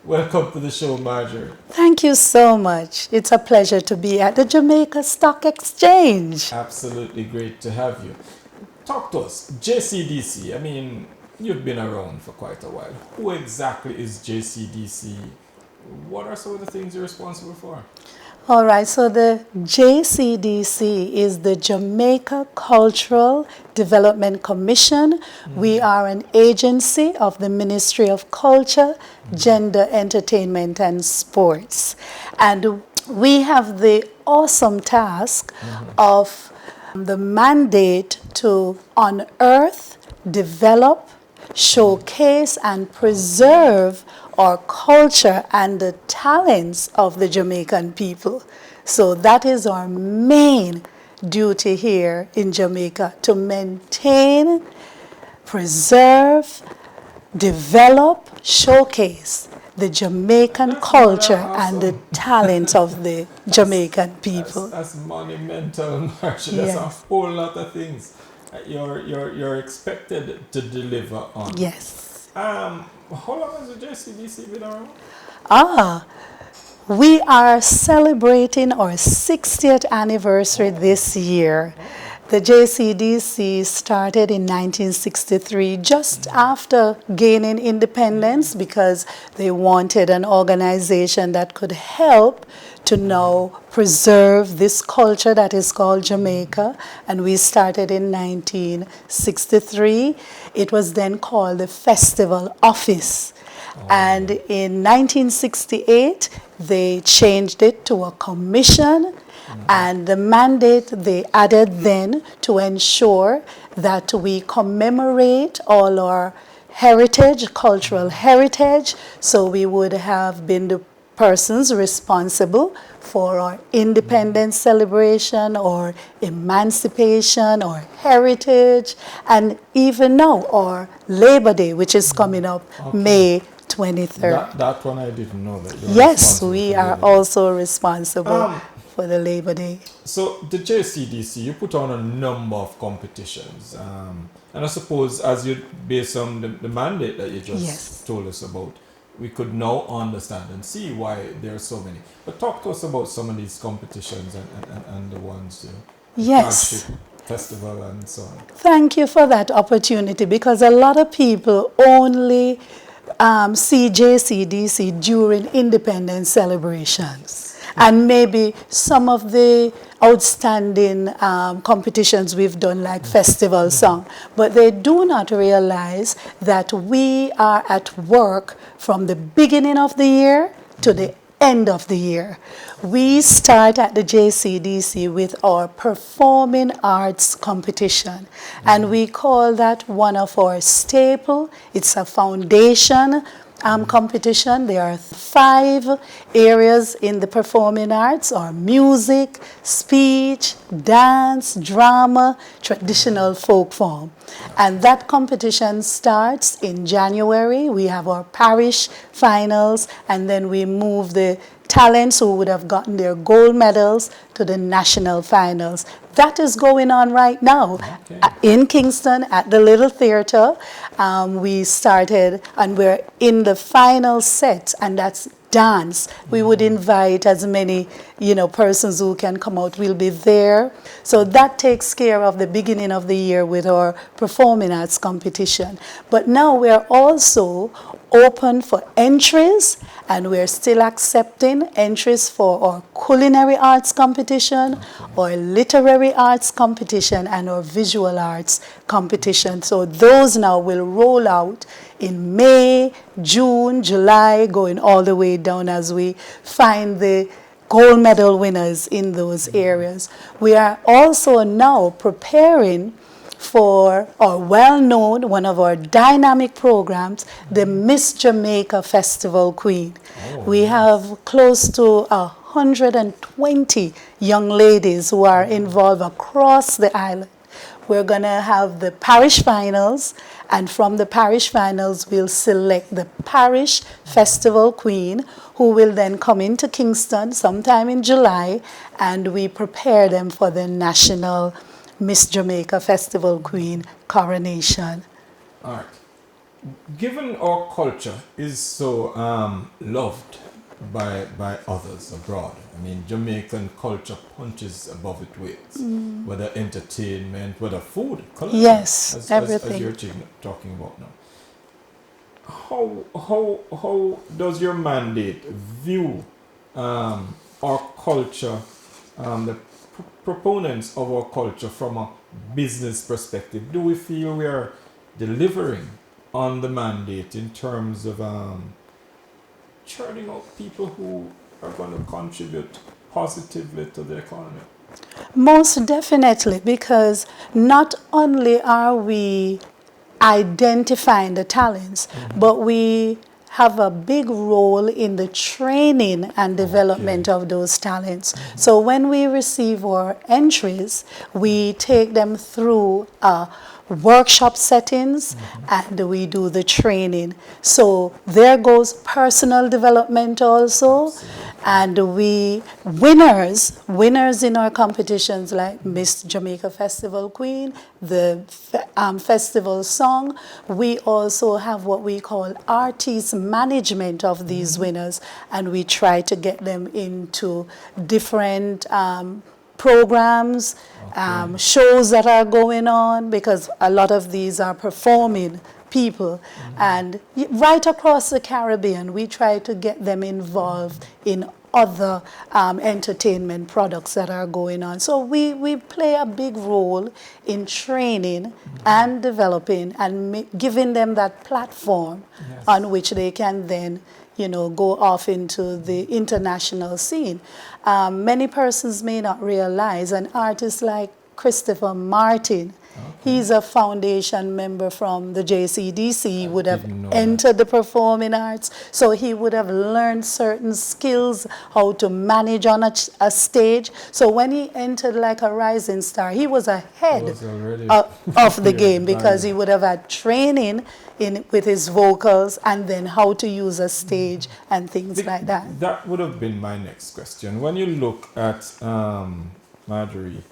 Welcome to the show, Marjorie. Thank you so much. It's a pleasure to be at the Jamaica Stock Exchange. Absolutely great to have you. Talk to us. JCDC, I mean, you've been around for quite a while. Who exactly is JCDC? What are some of the things you're responsible for? All right, so the JCDC is the Jamaica Cultural Development Commission. We are an agency of the Ministry of Culture, Gender, Entertainment and Sports. And we have the awesome task of the mandate to unearth, develop, showcase and preserve our culture and the talents of the Jamaican people. So that is our main duty here in Jamaica, to maintain, preserve, develop, showcase the Jamaican culture and the talents of the Jamaican people. That's monumental, Marjorie. Yes. That's a whole lot of things you're expected to deliver on. Yes. How long has the JCDC been around? We are celebrating our 60th anniversary this year. The JCDC started in 1963, just after gaining independence, because they wanted an organization that could help to now preserve this culture that is called Jamaica. And we started in 1963. It was then called the Festival Office. And in 1968, they changed it to a commission. And the mandate they added then to ensure that we commemorate all our heritage, cultural heritage. So we would have been the persons responsible for our independence celebration or emancipation or heritage, and even now our Labor Day, which is coming up May 23rd. That one I didn't know. That Yes, we are also responsible for the Labor Day. So the JCDC, you put on a number of competitions, and I suppose as you, based on the mandate that you just told us about, we could now understand and see why there are so many. But talk to us about some of these competitions and the ones, Yes. festival and so on. Thank you for that opportunity, because a lot of people only see JCDC during independence celebrations. And maybe some of the outstanding competitions we've done, like festival song, but they do not realize that we are at work from the beginning of the year to the end of the year. We start at the JCDC with our performing arts competition, and we call that one of our staple. It's a foundation competition. There are 5 areas in the performing arts: or music, speech, dance, drama, traditional folk form. And that competition starts in January. We have our parish finals, and then we move the talents who would have gotten their gold medals to the national finals. That is going on right now in Kingston at the Little Theatre. We started, and we're in the final set, and that's dance. We would invite as many, persons who can come out. We'll be there. So that takes care of the beginning of the year with our performing arts competition. But now we're also open for entries, and we're still accepting entries for our culinary arts competition, our literary arts competition, and our visual arts competition. So those now will roll out in May, June, July, going all the way down as we find the gold medal winners in those areas. We are also now preparing for our well-known, one of our dynamic programs, the Miss Jamaica Festival Queen. We have close to 120 young ladies who are involved across the island. We're going to have the parish finals, and from the parish finals, we'll select the parish festival queen, who will then come into Kingston sometime in July, and we prepare them for the national Miss Jamaica Festival Queen coronation. All right. Given our culture is so loved by others abroad, I mean, Jamaican culture punches above its weight, whether entertainment, whether food, culture, yes, everything. As you're talking about now. How does your mandate view our culture, the proponents of our culture from a business perspective? Do we feel we are delivering on the mandate in terms of churning out people who are going to contribute positively to the economy? Most definitely, because not only are we identifying the talents, but we have a big role in the training and development of those talents. So when we receive our entries, we take them through workshop settings and we do the training. So there goes personal development also. And we winners in our competitions like Miss Jamaica Festival Queen, the festival song, we also have what we call artist management of these winners, and we try to get them into different programs, shows that are going on, because a lot of these are performing people. And right across the Caribbean, we try to get them involved in other entertainment products that are going on. So we play a big role in training and developing and giving them that platform on which they can then, go off into the international scene. Many persons may not realize an artist like Christopher Martin, he's a foundation member from the JCDC. He would have entered the performing arts, so he would have learned certain skills, how to manage on a stage. So when he entered like a rising star, he was ahead of the game, because he would have had training with his vocals and then how to use a stage and things like that. That would have been my next question. When you look at Marjorie,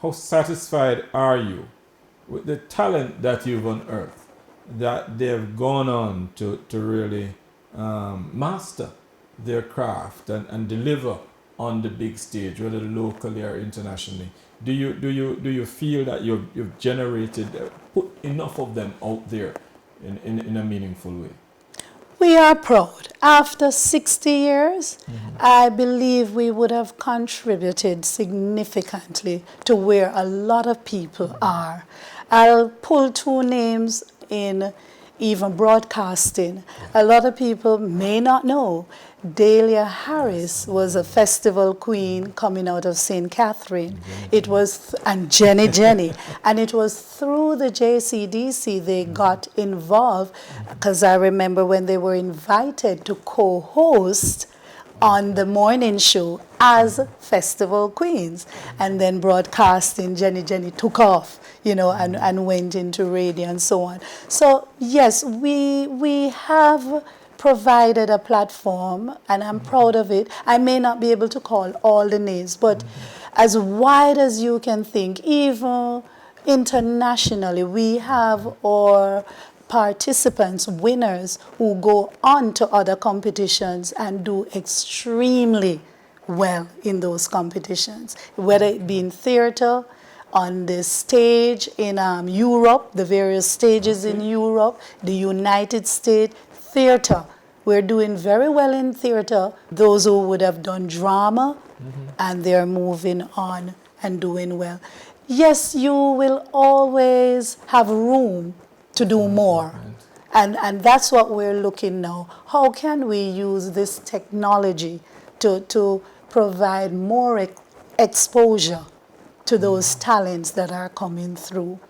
how satisfied are you with the talent that you've unearthed, that they've gone on to really master their craft and deliver on the big stage, whether locally or internationally? Do you feel that you've generated, put enough of them out there in a meaningful way? We are proud. After 60 years, I believe we would have contributed significantly to where a lot of people are. I'll pull two names in even broadcasting. A lot of people may not know Dahlia Harris was a festival queen coming out of St. Catherine. And Jenny. And it was through the JCDC they got involved, because I remember when they were invited to co-host on the morning show as festival queens, and then broadcasting Jenny took off, and went into radio and so on. So yes, we have provided a platform, and I'm proud of it. I may not be able to call all the names, but as wide as you can think, even internationally, we have our participants, winners, who go on to other competitions and do extremely well in those competitions, whether it be in theater, on the stage in Europe, the various stages in Europe, the United States, theater. We're doing very well in theater. Those who would have done drama, and they're moving on and doing well. Yes, you will always have room to do more. And that's what we're looking now. How can we use this technology to provide more exposure to those talents that are coming through?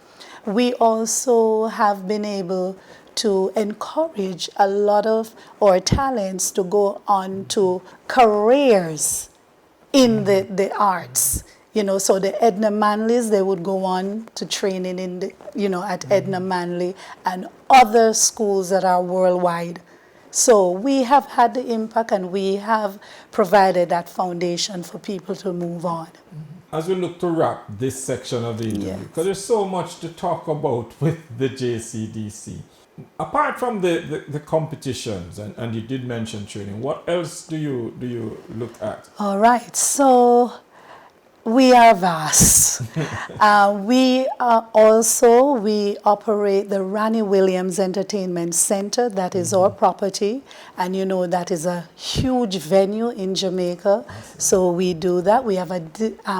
We also have been able to encourage a lot of our talents to go on to careers in the arts. So the Edna Manleys, they would go on to training in the, at Edna Manley and other schools that are worldwide. So we have had the impact, and we have provided that foundation for people to move on. As we look to wrap this section of the interview, because there's so much to talk about with the JCDC. Apart from the competitions, and you did mention training, what else do you look at? All right, so we are vast. We operate the Ranny Williams Entertainment Center. That is our property, and that is a huge venue in Jamaica. So we do that. We have a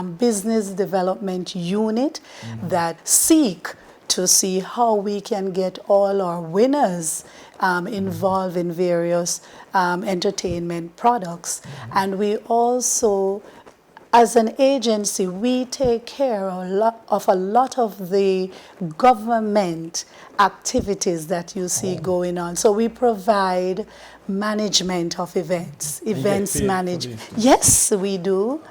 business development unit that seek to see how we can get all our winners involved in various entertainment products. And we also, as an agency, we take care of a lot of the government activities that you see going on. So we provide management of events management. Yes, we do.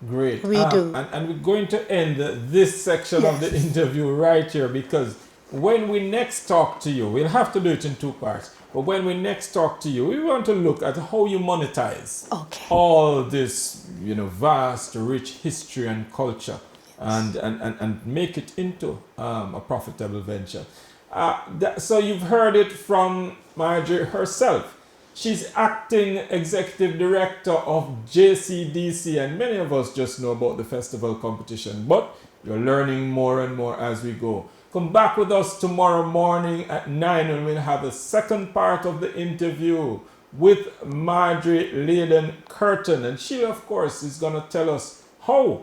Great. We do. And we're going to end this section of the interview right here, because when we next talk to you, we'll have to do it in 2 parts. But when we next talk to you, we want to look at how you monetize all this, vast, rich history and culture, and make it into a profitable venture. So you've heard it from Marjorie herself. She's acting executive director of JCDC, and many of us just know about the festival competition, but you're learning more and more as we go. Come back with us tomorrow morning at 9, and we'll have the second part of the interview with Marjorie Leyden-Kirton, and she, of course, is going to tell us how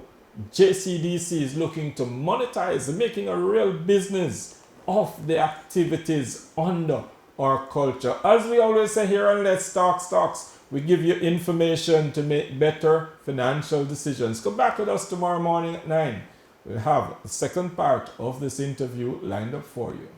JCDC is looking to monetize and making a real business of the activities under our culture. As we always say here on Let's Talk Stocks, we give you information to make better financial decisions. Come back with us tomorrow morning at 9. We'll have the second part of this interview lined up for you.